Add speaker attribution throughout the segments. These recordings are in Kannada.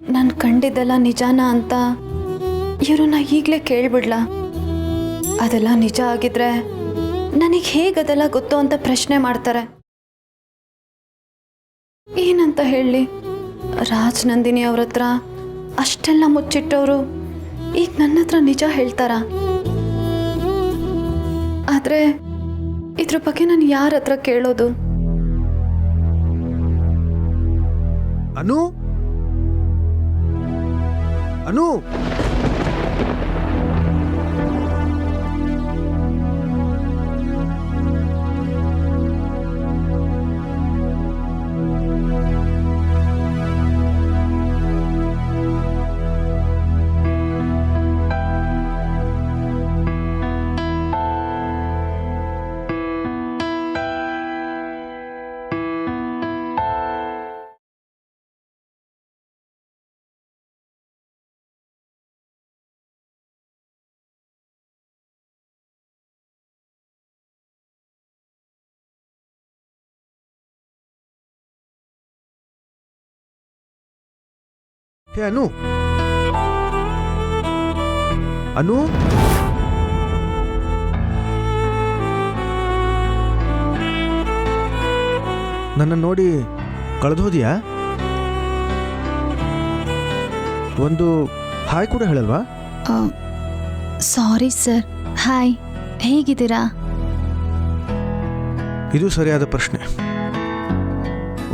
Speaker 1: ನಾನು ಕಂಡಿದ್ದೆಲ್ಲ ನಿಜಾನ ಅಂತ ಇವ್ರನ್ನ ಈಗಲೇ ಕೇಳ್ಬಿಡ್ಲಾ? ಅದೆಲ್ಲ ನಿಜ ಆಗಿದ್ರೆ ನನಗೆ ಹೇಗೆ ಅದೆಲ್ಲ ಗೊತ್ತು ಅಂತ ಪ್ರಶ್ನೆ ಮಾಡ್ತಾರೆ. ಏನಂತ ಹೇಳಿ? ರಾಜನಂದಿನಿ ಅವ್ರ ಹತ್ರ ಅಷ್ಟೆಲ್ಲ ಮುಚ್ಚಿಟ್ಟವರು ಈಗ ನನ್ನ ಹತ್ರ ನಿಜ ಹೇಳ್ತಾರ? ಆದ್ರೆ ಇದ್ರ ಬಗ್ಗೆ ನಾನು ಯಾರ ಹತ್ರ ಕೇಳೋದು?
Speaker 2: ಅನು ಅನು ಹೇ ಅನು ಅನು ನನ್ನ ನೋಡಿ ಕಳೆದೋದಿಯಾ? ಒಂದು ಹಾಯ್ ಕೂಡ ಹೇಳಲ್ವಾ?
Speaker 1: Sorry sir. ಹಾಯ್, ಹೇಗಿದ್ದೀರಾ?
Speaker 2: ಇದು ಸರಿಯಾದ ಪ್ರಶ್ನೆ.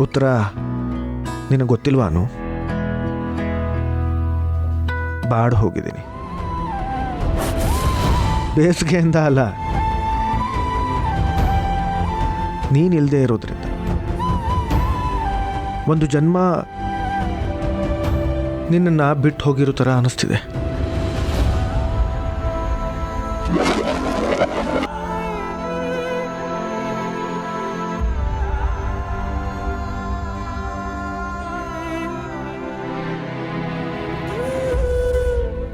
Speaker 2: ಉತ್ತರ ನಿನಗೆ ಗೊತ್ತಿಲ್ವಾ ಅನು? ಬಾಡ್ ಹೋಗಿದ್ದೀನಿ. ಬೇಸಿಗೆಯಿಂದ ಅಲ್ಲ, ನೀನಿಲ್ಲದೆ ಇರೋದ್ರಿಂದ. ಒಂದು ಜನ್ಮ ನಿನ್ನನ್ನು ಬಿಟ್ಟು ಹೋಗಿರೋ ಥರ ಅನ್ನಿಸ್ತಿದೆ.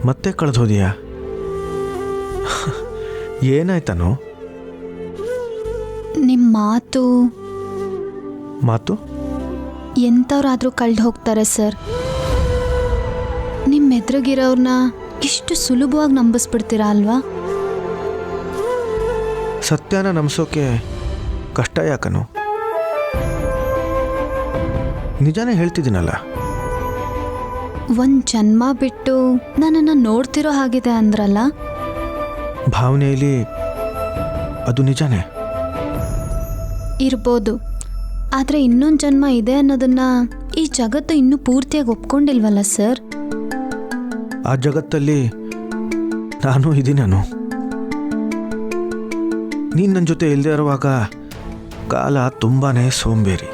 Speaker 2: ಮತ್ತೆ ಕಳೆದೋದಿಯಾ? ಏನಾಯ್ತನು?
Speaker 1: ನಿಮ್ಮ ಮಾತು
Speaker 2: ಮಾತು
Speaker 1: ಎಂಥವ್ರಾದ್ರೂ ಕಳ್ದು ಹೋಗ್ತಾರೆ ಸರ್. ನಿಮ್ಮ ಎದುರಿಗಿರೋರ್ನ ಇಷ್ಟು ಸುಲಭವಾಗಿ ನಂಬಿಸ್ಬಿಡ್ತೀರಾ ಅಲ್ವಾ?
Speaker 2: ಸತ್ಯನ ನಂಬಿಸೋಕೆ ಕಷ್ಟ ಯಾಕನು? ನಿಜಾನೇ ಹೇಳ್ತಿದ್ದೀನಲ್ಲ.
Speaker 1: ಒಂದು ಜನ್ಮ ಬಿಟ್ಟು ನನ್ನನ್ನು ನೋಡ್ತಿರೋ ಹಾಗಿದೆ ಅಂದ್ರಲ್ಲ?
Speaker 2: ಭಾವನೆಯಲ್ಲಿ ಅದು ನಿಜಾನೇ
Speaker 1: ಇರ್ಬೋದು. ಆದರೆ ಇನ್ನೊಂದು ಜನ್ಮ ಇದೆ ಅನ್ನೋದನ್ನ ಈ ಜಗತ್ತು ಇನ್ನೂ ಪೂರ್ತಿಯಾಗಿ ಒಪ್ಕೊಂಡಿಲ್ವಲ್ಲ ಸರ್?
Speaker 2: ಆ ಜಗತ್ತಲ್ಲಿ ನಾನು ಇದ್ದೀನನು. ನೀನು ನನ್ನ ಜೊತೆ ಇಲ್ಲದೆ ಇರುವಾಗ ಕಾಲ ತುಂಬಾ ಸೋಂಬೇರಿ.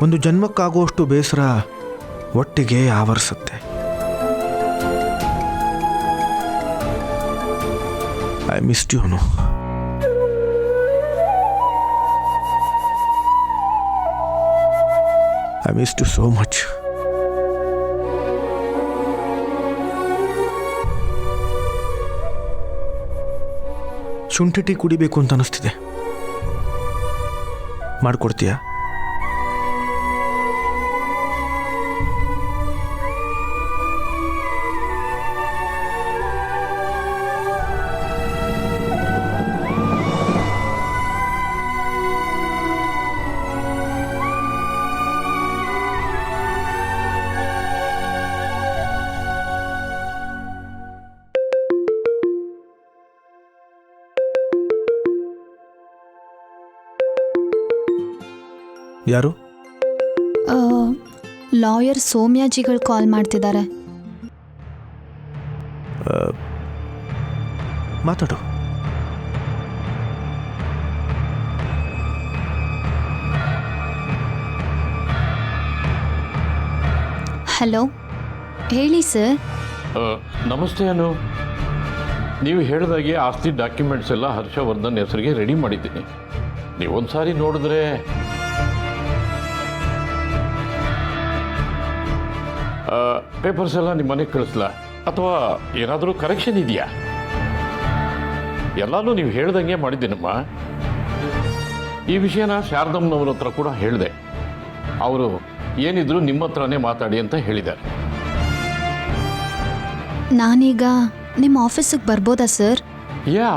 Speaker 2: ಒಂದು ಜನ್ಮಕ್ಕಾಗುವಷ್ಟು ಬೇಸರ ಒಟ್ಟಿಗೆ ಆವರಿಸುತ್ತೆ. I missed you Anu. I missed you so much. ಶುಂಠಿ ಟೀ ಕುಡಿಬೇಕು ಅಂತ ಅನಿಸ್ತಿದೆ. ಮಾಡಿಕೊಡ್ತೀಯಾ? ಯಾರು?
Speaker 1: ಲಾಯರ್ ಸೌಮ್ಯಾಜಿಗಳು ಕಾಲ್ ಮಾಡ್ತಿದ್ದಾರೆ.
Speaker 2: ಮಾತಾಡು.
Speaker 1: ಹಲೋ, ಹೇಳಿ ಸರ್.
Speaker 3: ನಮಸ್ತೆ ಅನು. ನೀವು ಹೇಳಿದಾಗೆ ಆಸ್ತಿ ಡಾಕ್ಯುಮೆಂಟ್ಸ್ ಎಲ್ಲ ಹರ್ಷವರ್ಧನ್ ಹೆಸರಿಗೆ ರೆಡಿ ಮಾಡಿದ್ದೀನಿ. ನೀವೊಂದು ಸಾರಿ ನೋಡಿದ್ರೆ ಪೇಪರ್ಸ್ ಎಲ್ಲ ನಿಮ್ಮ ಮನೆಗೆ ಕಳಿಸ್ಲಾ ಅಥವಾ ಏನಾದರೂ ಕರೆಕ್ಷನ್ ಇದೆಯಾ? ಎಲ್ಲನೂ ನೀವು ಹೇಳ್ದಂಗೆ ಮಾಡಿದ್ದೀನಮ್ಮ. ಈ ವಿಷಯನ ಶಾರದಮ್ಮನವ್ರ ಹತ್ರ ಕೂಡ ಹೇಳಿದೆ. ಅವರು ಏನಿದ್ರು ನಿಮ್ಮ ಹತ್ರನೇ ಮಾತಾಡಿ ಅಂತ ಹೇಳಿದ್ದಾರೆ.
Speaker 1: ನಾನೀಗ ನಿಮ್ಮ ಆಫೀಸಿಗೆ ಬರ್ಬೋದಾ ಸರ್?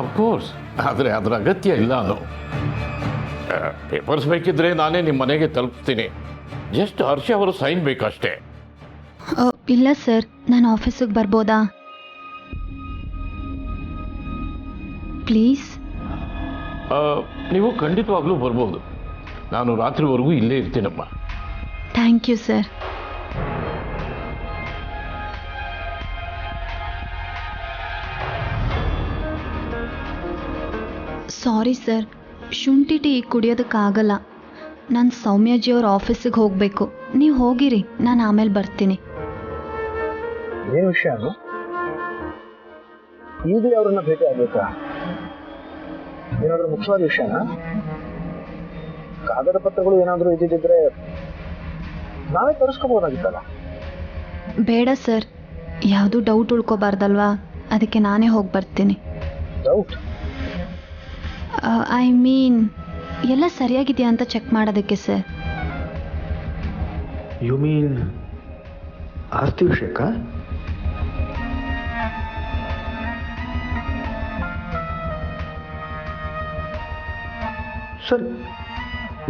Speaker 3: ಅಫ್ಕೋರ್ಸ್, ಆದರೆ ಅದರ ಅಗತ್ಯ ಇಲ್ಲ. ಪೇಪರ್ಸ್ ಬೇಕಿದ್ರೆ ನಾನೇ ನಿಮ್ಮ ಮನೆಗೆ ತಲುಪಿಸ್ತೀನಿ. ಜಸ್ಟ್ ಹರ್ಷ ಅವರು ಸೈನ್ ಬೇಕಷ್ಟೇ.
Speaker 1: ಇಲ್ಲ ಸರ್, ನಾನು ಆಫೀಸಿಗೆ ಬರ್ಬೋದಾ ಪ್ಲೀಸ್?
Speaker 3: ನೀವು ಖಂಡಿತವಾಗ್ಲೂ ಬರ್ಬೋದು. ನಾನು ರಾತ್ರಿವರೆಗೂ ಇಲ್ಲೇ ಇರ್ತೀನಮ್ಮ.
Speaker 1: Thank you sir. Sorry sir, ಶುಂಠಿ ಟೀ ಕುಡಿಯೋದಕ್ಕಾಗಲ್ಲ. ನಾನು ಸೌಮ್ಯಾಜಿಯವ್ರ ಆಫೀಸಿಗೆ ಹೋಗಬೇಕು. ನೀವು ಹೋಗಿರಿ, ನಾನು ಆಮೇಲೆ ಬರ್ತೀನಿ.
Speaker 4: ಏನು ವಿಷಯ? ಈಗಲೇ ಅವ್ರನ್ನ ಭೇಟಿ ಆಗ್ಬೇಕಾ? ಏನಾದರೂ ಮುಖ್ಯವಾದ ವಿಷಯನಾ? ಕಾಗದ ಪತ್ರಗಳು ಏನಾದರೂ ಇದ್ದಿದ್ರೆ ನಾವೇ ತರಿಸ್ಕೋಬಹುದಾಗಿತ್ತಲ್ಲ.
Speaker 1: ಬೇಡ ಸರ್, ಯಾವುದೂ ಡೌಟ್ ಉಳ್ಕೋಬಾರ್ದಲ್ವಾ, ಅದಕ್ಕೆ ನಾನೇ ಹೋಗಿ ಬರ್ತೀನಿ.
Speaker 4: ಡೌಟ್?
Speaker 1: ಐ ಮೀನ್ ಎಲ್ಲ ಸರಿಯಾಗಿದೆಯಾ ಅಂತ ಚೆಕ್ ಮಾಡೋದಕ್ಕೆ ಸರ್.
Speaker 2: ಯು ಮೀನ್ ಆಸ್ತಿ ವಿಷಯಕ್ಕ? ಸರಿ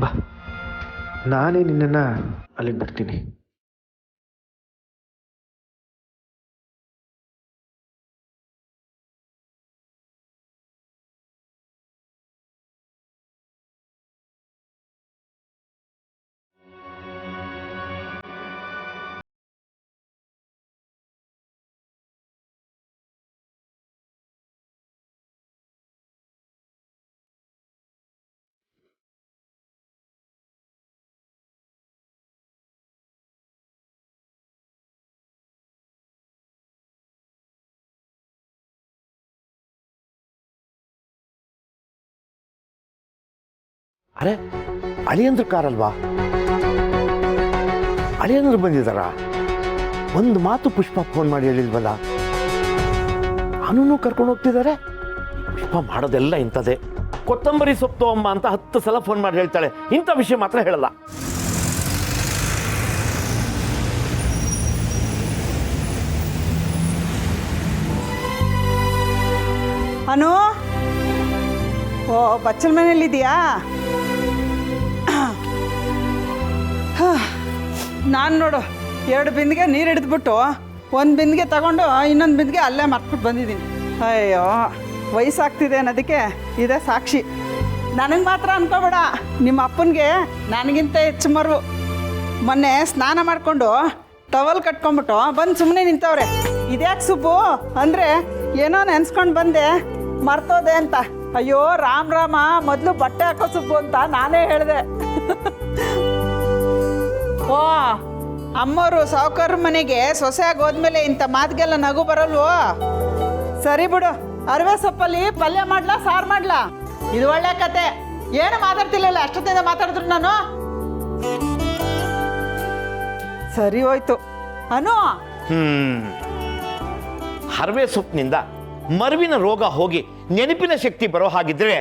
Speaker 2: ಬಾ, ನಾನೇ ನಿನ್ನನ್ನು ಅಲ್ಲಿಗೆ ಬರ್ತೀನಿ.
Speaker 5: ಅರೆ, ಅಳಿಯಂದ್ರ ಕಾರಲ್ವಾ? ಅಳಿಯಂದ್ರು ಬಂದಿದ್ದಾರ? ಒಂದು ಮಾತು ಪುಷ್ಪ ಫೋನ್ ಮಾಡಿ ಹೇಳಿಲ್ವಲ್ಲ? ಅವನೂ ಕರ್ಕೊಂಡು ಹೋಗ್ತಿದ್ದಾರೆ. ಪುಷ್ಪ ಮಾಡೋದೆಲ್ಲ ಇಂಥದ್ದೇ. ಕೊತ್ತಂಬರಿ ಸೊಪ್ಪು ಅಮ್ಮ ಅಂತ 10 ಸಲ ಫೋನ್ ಮಾಡಿ ಹೇಳ್ತಾಳೆ, ಇಂಥ ವಿಷಯ ಮಾತ್ರ ಹೇಳಲ್ಲ.
Speaker 6: ಅನು, ಓ ಬಚ್ಚಲ ಮನೇಲಿದೆಯಾ? ನಾನು ನೋಡು 2 ಬಿಂದಿಗೆ ನೀರು ಹಿಡಿದ್ಬಿಟ್ಟು 1 ಬಿಂದಿಗೆ ತಗೊಂಡು ಇನ್ನೊಂದು ಬಿಂದಿಗೆ ಅಲ್ಲೇ ಮರ್ತ್ಬಿಟ್ಟು ಬಂದಿದ್ದೀನಿ. ಅಯ್ಯೋ, ವಯಸ್ಸಾಗ್ತಿದೆ ಅನ್ನೋದಕ್ಕೆ ಇದೇ ಸಾಕ್ಷಿ. ನನಗೆ ಮಾತ್ರ ಅನ್ಕೋಬೇಡ, ನಿಮ್ಮ ಅಪ್ಪನಿಗೆ ನನಗಿಂತ ಹೆಚ್ಚು ಮರು. ಮೊನ್ನೆ ಸ್ನಾನ ಮಾಡಿಕೊಂಡು ಟವಲ್ ಕಟ್ಕೊಂಡ್ಬಿಟ್ಟು ಬಂದು ಸುಮ್ಮನೆ ನಿಂತವ್ರೆ. ಇದ್ಯಾಕೆ ಸುಬ್ಬು ಅಂದರೆ ಏನೋ ನೆನ್ಸ್ಕೊಂಡು ಬಂದೆ, ಮರ್ತೋದೆ ಅಂತ. ಅಯ್ಯೋ ರಾಮ್ ರಾಮ, ಮೊದಲು ಬಟ್ಟೆ ಹಾಕೋ ಸುಬ್ಬು ಅಂತ ನಾನೇ ಹೇಳಿದೆ. ಓ, ಅಮ್ಮವರು ಸಾವುಕಾರ ಮನೆಗೆ ಸೊಸೆಯಾಗಿ ಹೋದ್ಮೇಲೆ ಇಂಥ ಮಾತಿಗೆಲ್ಲ ನಗು ಬರಲ್ವೋ? ಸರಿ ಬಿಡು, ಅರಿವೆ ಸೊಪ್ಪಲ್ಲಿ ಪಲ್ಯ ಮಾಡ್ಲಾ, ಸಾರು ಮಾಡ್ಲಾ? ಇದು ಒಳ್ಳೆ ಕತೆ. ಏನು ಮಾತಾಡ್ತಿಲ್ಲ, ಅಷ್ಟೊತ್ತಿಂದ ಮಾತಾಡಿದ್ರು ನಾನು. ಸರಿ ಹೋಯ್ತು ಅನು.
Speaker 5: ಹರವೆ ಸೊಪ್ಪಿನಿಂದ ಮರುವಿನ ರೋಗ ಹೋಗಿ ನೆನಪಿನ ಶಕ್ತಿ ಬರೋ ಹಾಗಿದ್ರೆ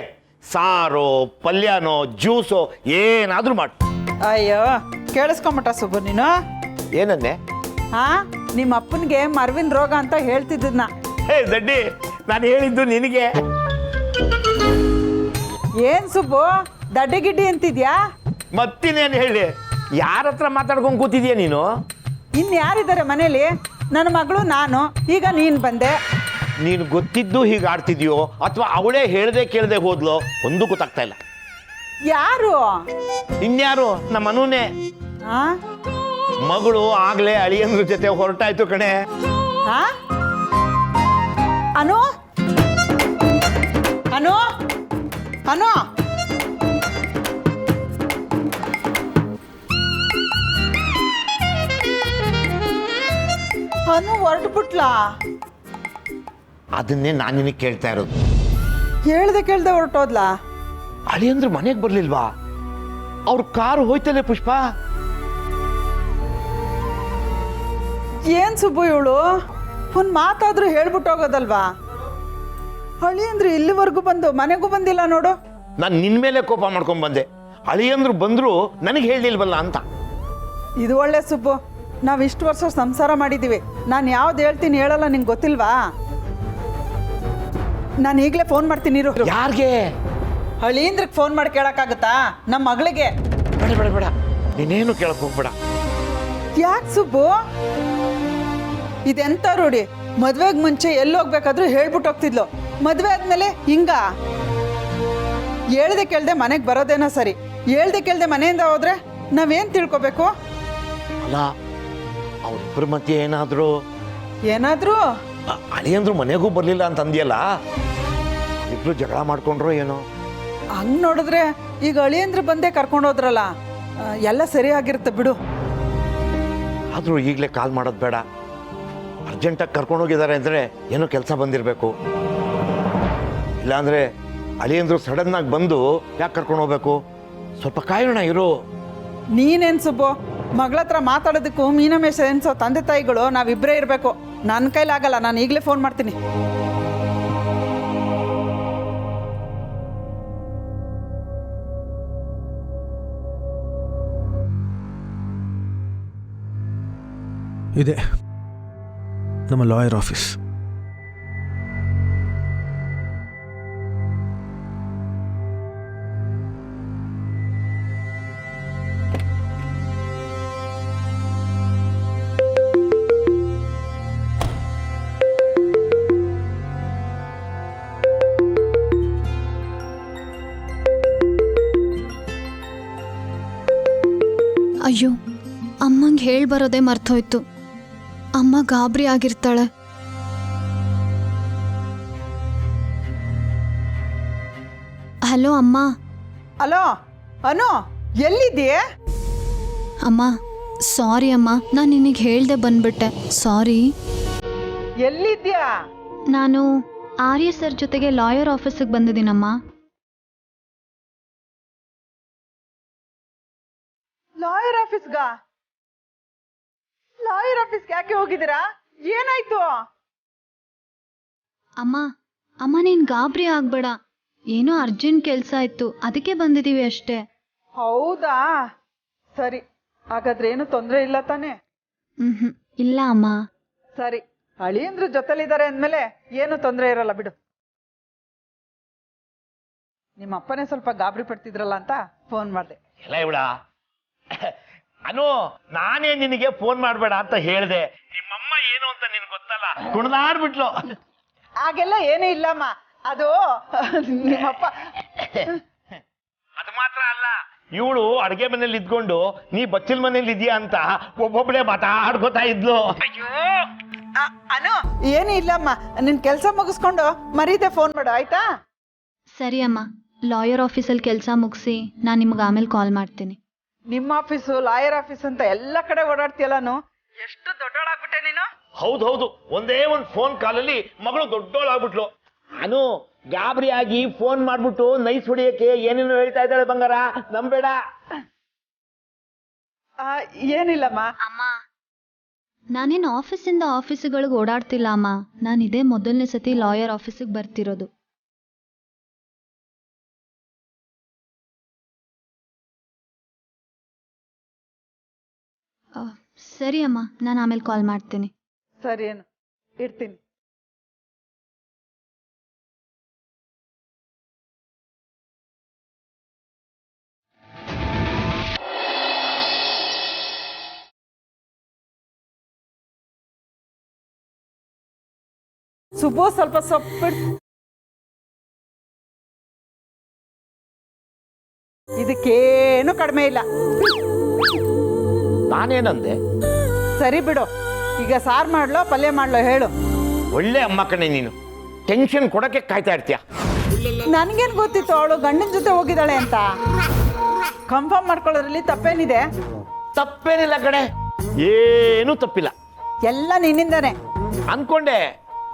Speaker 5: ಸಾರೋ ಪಲ್ಯನೋ ಜ್ಯೂಸೋ ಏನಾದರೂ ಮಾಡು.
Speaker 6: ಅಯ್ಯೋ, ಕೇಳಿಸ್ಕೊಂಬಿಟ್ಟ ಸುಬ್ಬು ನೀನು?
Speaker 5: ಏನನ್ನೇ?
Speaker 6: ಹಾ, ನಿಮ್ಮ ಅಪ್ಪನಿಗೆ ಮರ್ವಿನ ರೋಗ ಅಂತ ಹೇಳ್ತಿದ್ದನ್ನ.
Speaker 5: ಹೇ ದಡ್ಡಿ, ನಾನು ಹೇಳಿದ್ದು ನಿನಗೆ.
Speaker 6: ಏನ್ ಸುಬ್ಬು ದಡ್ಡಿ ಗಿಡ್ಡಿ ಅಂತಿದ್ಯಾ?
Speaker 5: ಮತ್ತಿನೇನು ಹೇಳಿ, ಯಾರ ಹತ್ರ ಮಾತಾಡ್ಕೊಂಡು ಕೂತಿದ್ಯಾ ನೀನು?
Speaker 6: ಇನ್ಯಾರಿದ್ದಾರೆ ಮನೇಲಿ? ನನ್ನ ಮಗಳು ನಾನು, ಈಗ ನೀನು ಬಂದೆ.
Speaker 5: ನೀನು ಗೊತ್ತಿದ್ದು ಹೀಗೆ ಆಡ್ತಿದ್ಯೋ ಅಥವಾ ಅವಳೇ ಹೇಳ್ದೆ ಕೇಳದೆ ಹೋದ್ಲೋ ಒಂದು ಗೊತ್ತಾಗ್ತಾ ಇಲ್ಲ.
Speaker 6: ಯಾರು?
Speaker 5: ಇನ್ಯಾರು, ನಮ್ಮ ಅನುನೇ.
Speaker 6: ಹಾ?
Speaker 5: ಮಗಳು ಆಗ್ಲೇ ಅಳಿಯಂದ್ರ ಜೊತೆ ಹೊರಟಾಯ್ತು ಕಣೆ.
Speaker 6: ಹಾ? ಅನು ಅನು ಅನು ಅನು ಹೊರಟ್ಬಿಟ್ಲಾ?
Speaker 5: ಅದನ್ನೇ ನಾನು ನಿನಗೆ ಕೇಳ್ತಾ ಇರೋದು.
Speaker 6: ಕೇಳ್ದೆ ಹೊರಟೋದ್ಲಾ?
Speaker 5: ಅಳಿಯಂದ್ರ ಮನೆಗೆ ಬರ್ಲಿಲ್ವಾ? ಅವ್ರ ಕಾರು ಹೋಯ್ತಲ್ಲೇ ಪುಷ್ಪ.
Speaker 6: ಏನ್ ಸುಬ್ಬು ಇವಳು ಒಂದು ಮಾತಾದ್ರೂ ಹೇಳ್ಬಿಟ್ಟು ಹೋಗೋದಲ್ವಾ? ಹಳಿ ಅಂದ್ರೆ ಇಲ್ಲಿವರೆಗೂ ಬಂದು ಮನೆಗೂ ಬಂದಿಲ್ಲ ನೋಡು.
Speaker 5: ನಾನು ನಿನ್ನ ಮೇಲೆ ಕೋಪ ಮಾಡ್ಕೊಂಡ್ ಬಂದೆ. ಅಳಿಯಂದ್ರು ಬಂದ್ರು ನನಗೆ ಹೇಳಿಲ್ವಲ್ಲ ಅಂತ.
Speaker 6: ಇದು ಒಳ್ಳೆ ಸುಬ್ಬು. ನಾವು ಇಷ್ಟು ವರ್ಷ ಸಂಸಾರ ಮಾಡಿದ್ದೀವಿ. ನಾನು ಯಾವ್ದು ಹೇಳ್ತೀನಿ ಹೇಳಲ್ಲ ನಿಂಗೆ ಗೊತ್ತಿಲ್ವಾ? ನಾನು ಈಗಲೇ ಫೋನ್ ಮಾಡ್ತೀನಿ ಇರು.
Speaker 5: ಯಾರಿಗೆ?
Speaker 6: ಹಳೀಂದ್ರಿಗೆ ಫೋನ್ ಮಾಡಿ ಕೇಳೋಕ್ಕಾಗುತ್ತಾ? ನಮ್ಮ ಮಗಳಿಗೆ.
Speaker 5: ಬೇಡ ಬೇಡ ಬೇಡ, ನೀನೇನು ಕೇಳಕ್ ಹೋಗ್ಬೇಡ.
Speaker 6: ಯಾಕೆ ಸುಬ್ಬು? ಇದೆಂತ ರೂಢಿ? ಮದ್ವೆಗೆ ಮುಂಚೆ ಎಲ್ಲಿ ಹೋಗ್ಬೇಕಾದ್ರೂ ಹೇಳ್ಬಿಟ್ಟು ಹೋಗ್ತಿದ್ಲು, ಮದ್ವೆ ಆದ್ಮೇಲೆ ಹಿಂಗ? ಹೇಳ್ದೆ ಕೇಳ್ದೆ ಮನೆಗೆ ಬರೋದೇನೋ ಸರಿ, ಹೇಳ್ದೆ ಕೇಳ್ದೆ ಮನೆಯಿಂದ ಹೋದ್ರೆ ನಾವೇನು ತಿಳ್ಕೊಬೇಕು?
Speaker 5: ಅಲ್ಲ, ಅವ್ರಿಬ್ಬರ ಮಧ್ಯೆ ಏನಾದ್ರು ಅಳಿಯಂದ್ರು ಮನೆಗೂ ಬರ್ಲಿಲ್ಲ ಅಂತ ಅಂದ್ಯಲ್ಲ, ಇಬ್ರು ಜಗಳ ಮಾಡ್ಕೊಂಡ್ರು ಏನೋ?
Speaker 6: ಹಂಗ್ ನೋಡಿದ್ರೆ ಈಗ ಅಳಿಯಂದ್ರು ಬಂದೇ ಕರ್ಕೊಂಡೋದ್ರಲ್ಲ, ಎಲ್ಲ ಸರಿಯಾಗಿರುತ್ತೆ ಬಿಡು.
Speaker 5: ಆದ್ರೂ ಈಗಲೇ ಕಾಲ್ ಮಾಡೋದು ಬೇಡ. ಅರ್ಜೆಂಟಾಗಿ ಕರ್ಕೊಂಡೋಗಿದ್ದಾರೆ ಅಂದರೆ ಏನೋ ಕೆಲಸ ಬಂದಿರಬೇಕು. ಇಲ್ಲಾಂದರೆ ಅಳಿಯಂದ್ರು ಸಡನ್ನಾಗಿ ಬಂದು ಯಾಕೆ ಕರ್ಕೊಂಡು ಹೋಗ್ಬೇಕು? ಸ್ವಲ್ಪ ಕಾಯೋಣ ಇರು.
Speaker 6: ನೀನೇನು ಸುಬ್ಬು, ಮಗಳ ಹತ್ರ ಮಾತಾಡೋದಕ್ಕೂ ಮೀನಮೇಶ ಎನ್ಸೋ ತಂದೆ ತಾಯಿಗಳು ನಾವಿಬ್ಬರೇ ಇರಬೇಕು. ನನ್ನ ಕೈಲಾಗಲ್ಲ, ನಾನು ಈಗಲೇ ಫೋನ್ ಮಾಡ್ತೀನಿ.
Speaker 2: ಇದೆ ನಮ್ಮ ಲಾಯರ್ ಆಫೀಸ್.
Speaker 1: ಅಯ್ಯೋ, ಅಮ್ಮಂಗೆ ಹೇಳಿ ಬರೋದೇ ಮರ್ತೋಯ್ತು. ಅಮ್ಮ ಗಾಬರಿ ಆಗಿರ್ತಾಳೆ. ಹಲೋ ಅಮ್ಮ.
Speaker 6: ಹಲೋ ಅನು, ಎಲ್ಲಿದ್ದೀಯ?
Speaker 1: ಅಮ್ಮ ಸಾರಿ ಅಮ್ಮ, ನಾನು ನಿನಗೆ ಹೇಳ್ದೆ ಬಂದ್ಬಿಟ್ಟೆ, ಸಾರಿ.
Speaker 6: ಎಲ್ಲಿದ್ಯಾ?
Speaker 1: ನಾನು ಆರ್ಯ ಸರ್ ಜೊತೆಗೆ ಲಾಯರ್ ಆಫೀಸಿಗೆ ಬಂದಿದ್ದೀನಮ್ಮ.
Speaker 6: ಲಾಯರ್ ಆಫೀಸ್ಗೆ ಯಾಕೆ ಹೋಗಿದ್ದೀರಾ? ಏನಾಯ್ತು?
Speaker 1: ಅಮ್ಮ ಅಮ್ಮ ನೀನು ಗಾಬರಿ ಆಗ್ಬೇಡ, ಏನೋ ಅರ್ಜೆಂಟ್ ಕೆಲಸ ಇತ್ತು, ಅದಕ್ಕೆ ಬಂದಿದ್ದೀವಿ ಅಷ್ಟೇ.
Speaker 6: ಹೌದಾ, ಸರಿ. ಹಾಗಾದ್ರೆ ಏನು ತೊಂದರೆ ಇಲ್ಲ ತಾನೆ?
Speaker 1: ಇಲ್ಲ ಅಮ್ಮ.
Speaker 6: ಸರಿ, ಅಳಿಯಂದ್ರು ಜೊತೆಲಿದ್ದಾರೆ ಅಂದಮೇಲೆ ಏನು ತೊಂದರೆ ಇರಲ್ಲ ಬಿಡು. ನಿಮ್ಮ ಅಪ್ಪನೇ ಸ್ವಲ್ಪ ಗಾಬರಿ ಪಡ್ತಿದ್ರಲ್ಲ ಅಂತ ಫೋನ್ ಮಾಡಿದೆ.
Speaker 5: ಎಲ್ಲ ಇವಳ ಅನು, ನಾನೇ ನಿನಗೆ ಫೋನ್ ಮಾಡಬೇಡ ಅಂತ ಹೇಳಿದೆ. ನಿಮ್ಮಮ್ಮ ಏನು ಅಂತ ನಿನ್ಗೆ ಗೊತ್ತಲ್ಲ, ಕುಣಿದಾಡ್ಬಿಟ್ಲು.
Speaker 6: ಹಾಗೆಲ್ಲ ಏನೂ ಇಲ್ಲಮ್ಮ, ಅದು ನಿಮ್ಮಪ್ಪ.
Speaker 5: ಅದು ಮಾತ್ರ ಅಲ್ಲ, ಇವಳು ಅಡ್ಗೆ ಮನೇಲಿ ಇದ್ಕೊಂಡು ನೀ ಬಚ್ಚಲ್ ಮನೇಲಿ ಇದೆಯಾ ಅಂತ ಒಬ್ಬೊಬ್ಬಳೆ ಮಾತಾಡ್ಕೋತಾ ಇದ್ಲು.
Speaker 6: ಅನು, ಏನೂ ಇಲ್ಲಮ್ಮ, ನಿನ್ ಕೆಲಸ ಮುಗಿಸ್ಕೊಂಡು ಮರೀದೆ ಫೋನ್ ಮಾಡು, ಆಯ್ತಾ?
Speaker 1: ಸರಿ ಅಮ್ಮ, ಲಾಯರ್ ಆಫೀಸಲ್ಲಿ ಕೆಲಸ ಮುಗಿಸಿ ನಾನು ನಿಮ್ಗೆ ಆಮೇಲೆ ಕಾಲ್ ಮಾಡ್ತೀನಿ.
Speaker 6: ನಿಮ್ಮ ಆಫೀಸು ಲಾಯರ್ ಆಫೀಸ್ ಅಂತ ಎಲ್ಲ ಕಡೆ ಓಡಾಡ್ತೀಯಲ್ಲಾನು, ಎಷ್ಟು ದೊಡ್ಡೋಳಾಗ್ಬಿಟ್ಟೆ ನೀನು.
Speaker 5: ಹೌದು, ಒಂದೇ ಒಂದು ಫೋನ್ ಕಾಲಲ್ಲಿ ಮಗಳು ದೊಡ್ಡೋಳಾಗ್ಬಿಟ್ಲು. ಅನು ಗಾಬರಿಯಾಗಿ ಫೋನ್ ಮಾಡ್ಬಿಟ್ಟು ನೈಸ್ ಹೊಡಿಯಕ್ಕೆ ಏನೇನು ಹೇಳ್ತಾ ಇದ್ದಾಳೆ ಬಂಗಾರ, ನಂಬೇಡ.
Speaker 6: ಏನಿಲ್ಲಮ್ಮ.
Speaker 1: ಅಮ್ಮ ನಾನೇನು ಆಫೀಸಿಂದ ಆಫೀಸುಗಳಿಗೆ ಓಡಾಡ್ತಿಲ್ಲ ಅಮ್ಮ, ನಾನು ಇದೇ ಮೊದಲನೇ ಸತಿ ಲಾಯರ್ ಆಫೀಸಿಗೆ ಬರ್ತಿರೋದು. ಸರಿ ಅಮ್ಮ, ನಾನು ಆಮೇಲೆ ಕಾಲ್ ಮಾಡ್ತೀನಿ.
Speaker 6: ಸರಿ, ಏನು ಇಡ್ತೀನಿ. ಸುಬ್ಬು, ಸ್ವಲ್ಪ ಸೊಪ್ಪಿಡ್. ಇದಕ್ಕೇನು ಕಡಿಮೆ ಇಲ್ಲ.
Speaker 5: ನಾನೇನಂದೆ?
Speaker 6: ಸರಿ ಬಿಡು, ಈಗ ಸಾರು ಮಾಡ್ಲೋ ಪಲ್ಯ ಮಾಡ್ಲೋ ಹೇಳು.
Speaker 5: ಒಳ್ಳೆ ಅಮ್ಮ ಕಣೆ ನೀನು, ಟೆನ್ಷನ್ ಕೊಡಕ್ಕೆ ಕಾಯ್ತಾ ಇರ್ತೀಯ.
Speaker 6: ನನ್ಗೇನು ಗೊತ್ತಿತ್ತು ಅವಳು ಗಂಡನ ಜೊತೆ ಹೋಗಿದ್ದಾಳೆ ಅಂತ. ಕನ್ಫರ್ಮ್ ಮಾಡ್ಕೊಳ್ಳೋದ್ರಲ್ಲಿ ತಪ್ಪೇನಿದೆ?
Speaker 5: ತಪ್ಪೇನಿಲ್ಲ ಕಣೆ, ಏನೂ ತಪ್ಪಿಲ್ಲ.
Speaker 6: ಎಲ್ಲ ನಿನ್ನಿಂದಾನೆ
Speaker 5: ಅನ್ಕೊಂಡೆ,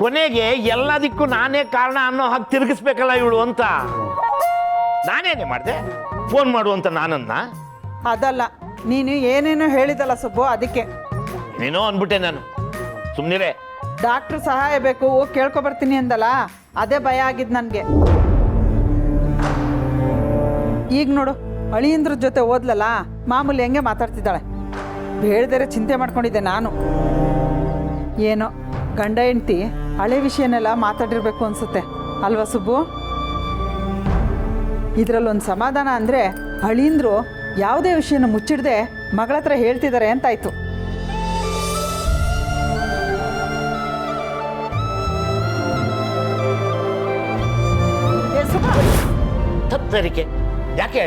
Speaker 5: ಕೊನೆಗೆ ಎಲ್ಲದಕ್ಕೂ ನಾನೇ ಕಾರಣ ಅನ್ನೋ ಹಾಗೆ ತಿರುಗಿಸ್ಬೇಕಲ್ಲ ಇವಳು ಅಂತ. ನಾನೇನೇ ಮಾಡಿದೆ ಫೋನ್ ಮಾಡು ಅಂತ ನಾನನ್ನ?
Speaker 6: ಅದಲ್ಲ, ನೀನು ಏನೇನೋ ಹೇಳಿದಲ್ಲ ಸುಬ್ಬು, ಅದಕ್ಕೆ.
Speaker 5: ಏನೋ ಅನ್ಬಿಟ್ಟೆ ನಾನು, ಸುಮ್ಮನಿರೇ.
Speaker 6: ಡಾಕ್ಟ್ರ್ ಸಹಾಯ ಬೇಕು, ಹೋಗಿ ಕೇಳ್ಕೊಬರ್ತೀನಿ ಅಂದಲ್ಲ, ಅದೇ ಭಯ ಆಗಿದ್ದು ನನಗೆ. ಈಗ ನೋಡು, ಅಳಿಯಂದ್ರ ಜೊತೆ ಓದ್ಲಲ್ಲ, ಮಾಮೂಲಿ ಹೆಂಗೆ ಮಾತಾಡ್ತಿದ್ದಾಳೆ. ಬೇಡದರೆ ಚಿಂತೆ ಮಾಡ್ಕೊಂಡಿದ್ದೆ ನಾನು. ಏನೋ ಗಂಡ ಹೆಂಡ್ತಿ ಹಳೆ ವಿಷಯನೆಲ್ಲ ಮಾತಾಡಿರ್ಬೇಕು ಅನಿಸುತ್ತೆ ಅಲ್ವಾ ಸುಬ್ಬು? ಇದರಲ್ಲೊಂದು ಸಮಾಧಾನ ಅಂದರೆ ಅಳಿಂದ್ರು ಯಾವುದೇ ವಿಷಯನ ಮುಚ್ಚಿಡದೆ ಮಗಳ ಹತ್ರ ಹೇಳ್ತಿದ್ದಾರೆ ಅಂತಾಯ್ತು.
Speaker 5: ತಪ್ಪರಿಕೆ ಯಾಕೆ?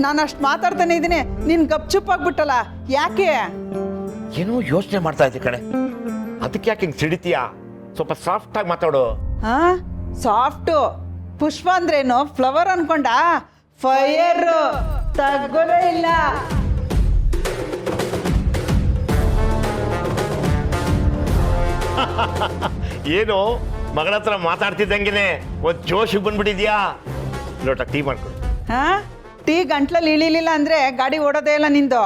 Speaker 6: ನಾನು ಅಷ್ಟು ಮಾತಾಡ್ತಾನೆ ಇದ್ದೀನಿ, ನೀನು ಗಪ್ಚುಪ್ಪಾಗ್ಬಿಟ್ಟಲ್ಲ, ಯಾಕೆ?
Speaker 5: ಏನೋ ಯೋಚನೆ ಮಾಡ್ತಾ ಇದ್ದೆ ಕಣೆ, ಅದಕ್ಕೆ ಯಾಕೆ ಹಿಂಗೆ ಸಿಡಿತೀಯಾ? ಸ್ವಲ್ಪ ಸಾಫ್ಟ್ ಆಗಿ ಮಾತಾಡು.
Speaker 6: ಹಾ, ಸಾಫ್ಟು. ಪುಷ್ಪ ಅಂದ್ರೇನು ಫ್ಲವರ್ ಅನ್ಕೊಂಡ? ಫೈರ್ ತಗೋದೇ ಇಲ್ಲ.
Speaker 5: ಏನು ಮಗಳ ಹತ್ರ ಮಾತಾಡ್ತಿದ್ದಂಗೆನೆ ಒಂದು ಜೋಶಿಗೆ ಬಂದ್ಬಿಟ್ಟಿದ್ಯಾ? ಲೋಟ ಟೀ ಮಾಡ್ಕೊಡು.
Speaker 6: ಹಾ, ಟೀ ಗಂಟ್ಲಲ್ಲಿ ಇಳಿಲಿಲ್ಲ ಅಂದ್ರೆ ಗಾಡಿ ಓಡೋದೇ ಇಲ್ಲ ನಿಂದು.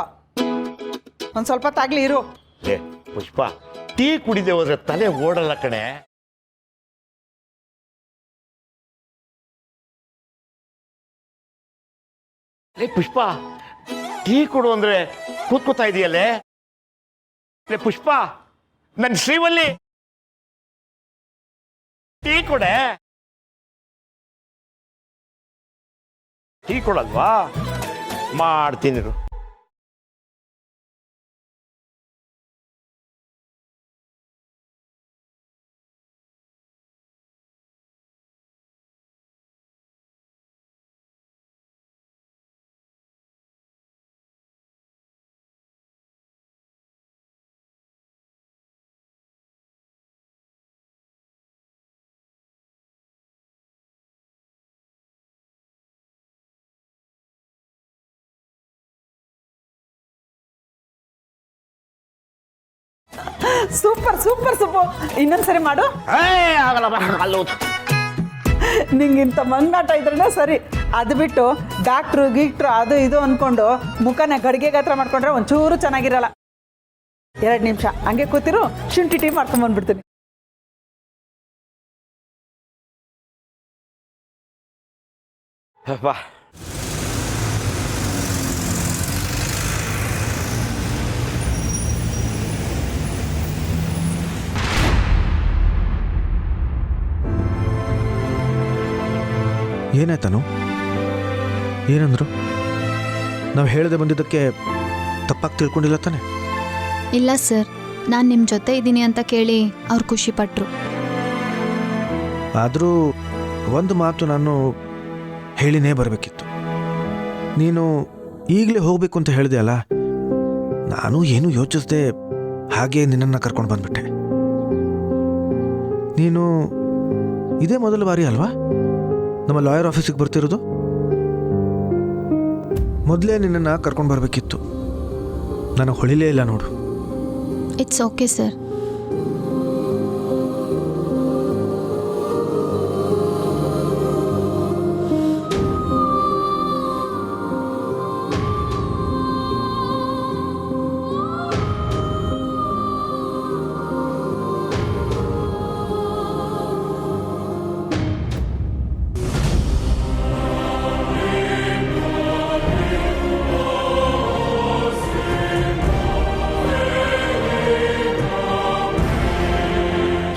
Speaker 6: ಒಂದು ಸ್ವಲ್ಪ ತಾಗ್ಲಿ ಇರು.
Speaker 5: ಏ ಪುಷ್ಪ, ಟೀ ಕುಡಿದೆ ಹೋದ್ರೆ ತಲೆ ಓಡಲ್ಲ ಕಣೆ. ಲೇ ಪುಷ್ಪ, ಟೀ ಕೊಡು ಅಂದ್ರೆ ಕೂತ್ಕೋತಾ ಇದೆಯಲ್ಲೇ. ಲೇ ಪುಷ್ಪ, ನನ್ನ ಶ್ರೀವಲ್ಲಿ ಟೀ ಕೊಡೆ. ಟೀ ಕೊಡಲ್ವಾ? ಮಾಡ್ತೀನಿ.
Speaker 6: ಸೂಪರ್ ಸೂಪರ್ ಸುಬ್ಬು, ಇನ್ನೊಂದ್ಸರಿ ಮಾಡು.
Speaker 5: ಆಗಲ್ಲ ಬಾ, ಅಲ್ಲೂ
Speaker 6: ನಿಂಗಿಂತ ಮಂಗಾಟ ಇದ್ರೇ ಸರಿ. ಅದು ಬಿಟ್ಟು ಡಾಕ್ಟ್ರು ಗೀಕ್ಟ್ರು ಅದು ಇದು ಅಂದ್ಕೊಂಡು ಮುಖನ ಗಡಿಗೆ ಗಾತ್ರ ಮಾಡ್ಕೊಂಡ್ರೆ ಒಂಚೂರು ಚೆನ್ನಾಗಿರಲ್ಲ. 2 ನಿಮಿಷ ಹಂಗೆ ಕೂತಿರು, ಶುಂಠಿ ಟೀ ಮಾಡ್ಕೊಂಬಂದ್ಬಿಡ್ತೀನಿ.
Speaker 5: ಬಾ.
Speaker 2: ಏನಾಯ್ತನು? ಏನಂದ್ರು? ನಾವು ಹೇಳದೆ ಬಂದಿದ್ದಕ್ಕೆ ತಪ್ಪಾಗಿ ತಿಳ್ಕೊಂಡಿಲ್ಲ ತಾನೆ?
Speaker 1: ಇಲ್ಲ ಸರ್, ನಾನು ನಿಮ್ಮ ಜೊತೆ ಇದ್ದೀನಿ ಅಂತ ಕೇಳಿ ಅವ್ರು ಖುಷಿಪಟ್ರು.
Speaker 2: ಆದರೂ ಒಂದು ಮಾತು ನಾನು ಹೇಳಿನೇ ಬರಬೇಕಿತ್ತು. ನೀನು ಈಗಲೇ ಹೋಗಬೇಕು ಅಂತ ಹೇಳಿದೆ ಅಲ್ಲ, ನಾನು ಏನೂ ಯೋಚಿಸದೆ ಹಾಗೆ ನಿನ್ನನ್ನು ಕರ್ಕೊಂಡು ಬಂದ್ಬಿಟ್ಟೆ. ನೀನು ಇದೇ ಮೊದಲ ಬಾರಿ ಅಲ್ವಾ ನಮ್ಮ ಲಾಯರ್ ಆಫೀಸಿಗೆ ಬರ್ತಿರೋದು? ಮೊದಲೇ ನಿನ್ನನ್ನು ಕರ್ಕೊಂಡು ಬರಬೇಕಿತ್ತು, ನನಗೆ ಹೊಳಿಲೇ ಇಲ್ಲ ನೋಡು.
Speaker 1: It's okay sir.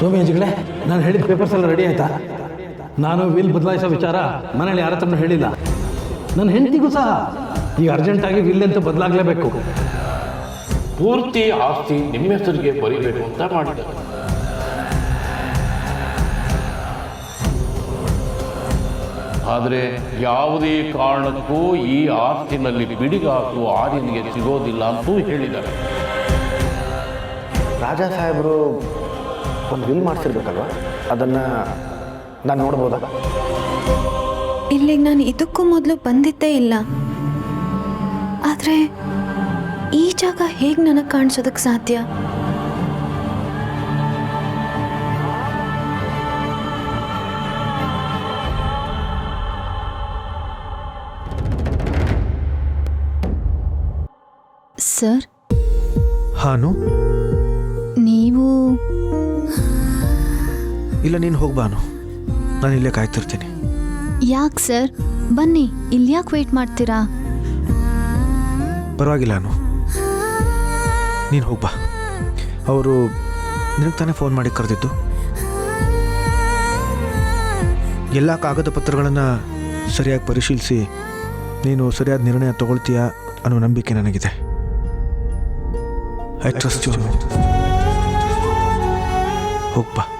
Speaker 7: ಸೋಮೇಜಿಗಳೇ, ನಾನು ಹೇಳಿದ ಪೇಪರ್ಸ್ ಎಲ್ಲ ರೆಡಿ ಆಯಿತಾ? ನಾನು ವಿಲ್ ಬದಲಾಯಿಸೋ ವಿಚಾರ ಮನೇಲಿ ಯಾರ ಹತ್ರನೂ ಹೇಳಿಲ್ಲ. ನನ್ನ ಹೆಂಡತಿಗೂ ಸಹ ಈಗ ಅರ್ಜೆಂಟಾಗಿ ವಿಲ್ ಅಂತ ಬದಲಾಗಲೇಬೇಕು.
Speaker 3: ಪೂರ್ತಿ ಆಸ್ತಿ ನಿಮ್ಮ ಹೆಸರಿಗೆ ಬರೀಬೇಕು ಅಂತ ಮಾಡಿದ್ದಾರೆ. ಆದರೆ ಯಾವುದೇ ಕಾರಣಕ್ಕೂ ಈ ಆಸ್ತಿನಲ್ಲಿ ಬಿಡಿಗಾಸು ಆರ್ಯನಿಗೆ ಸಿಗೋದಿಲ್ಲ ಅಂತೂ ಹೇಳಿದ್ದಾರೆ.
Speaker 4: ರಾಜಾ ಸಾಹೇಬರು ಒಂದು ವಿಲ್ ಮಾಡಿಸಿರ್ಬೇಕಲ್ವ, ಅದನ್ನು ನಾನು ನೋಡ್ಬೋದಾ?
Speaker 1: ಇಲ್ಲಿಗೆ ನಾನು ಇದಕ್ಕೂ ಮೊದಲು ಬಂದಿದ್ದೇ ಇಲ್ಲ. ಆದರೆ ಈ ಜಾಗ ಹೇಗೆ ನನಗೆ ಕಾಣಿಸೋದಕ್ಕೆ ಸಾಧ್ಯ? ಸರ್,
Speaker 2: ಹಾನು,
Speaker 1: ನೀವು
Speaker 2: ಇಲ್ಲ ನೀನು ಹೋಗ್ಬಾನು, ನಾನು ಇಲ್ಲೇ ಕಾಯ್ತಿರ್ತೀನಿ.
Speaker 1: ಯಾಕೆ ಸರ್? ಬನ್ನಿ, ಇಲ್ಲಿ ಯಾಕೆ ವೆಯ್ಟ್ ಮಾಡ್ತೀರಾ?
Speaker 2: ಪರವಾಗಿಲ್ಲ ಅನು, ನೀನು ಹೋಗ್ಬಾ. ಅವರು ನಿನಗೆ ತಾನೇ ಫೋನ್ ಮಾಡಿ ಕರೆದಿದ್ದು. ಎಲ್ಲ ಕಾಗದ ಪತ್ರಗಳನ್ನು ಸರಿಯಾಗಿ ಪರಿಶೀಲಿಸಿ ನೀನು ಸರಿಯಾದ ನಿರ್ಣಯ ತಗೊಳ್ತೀಯಾ ಅನ್ನೋ ನಂಬಿಕೆ ನನಗಿದೆ. I trust you. ಹೋಗ್ಬಾ.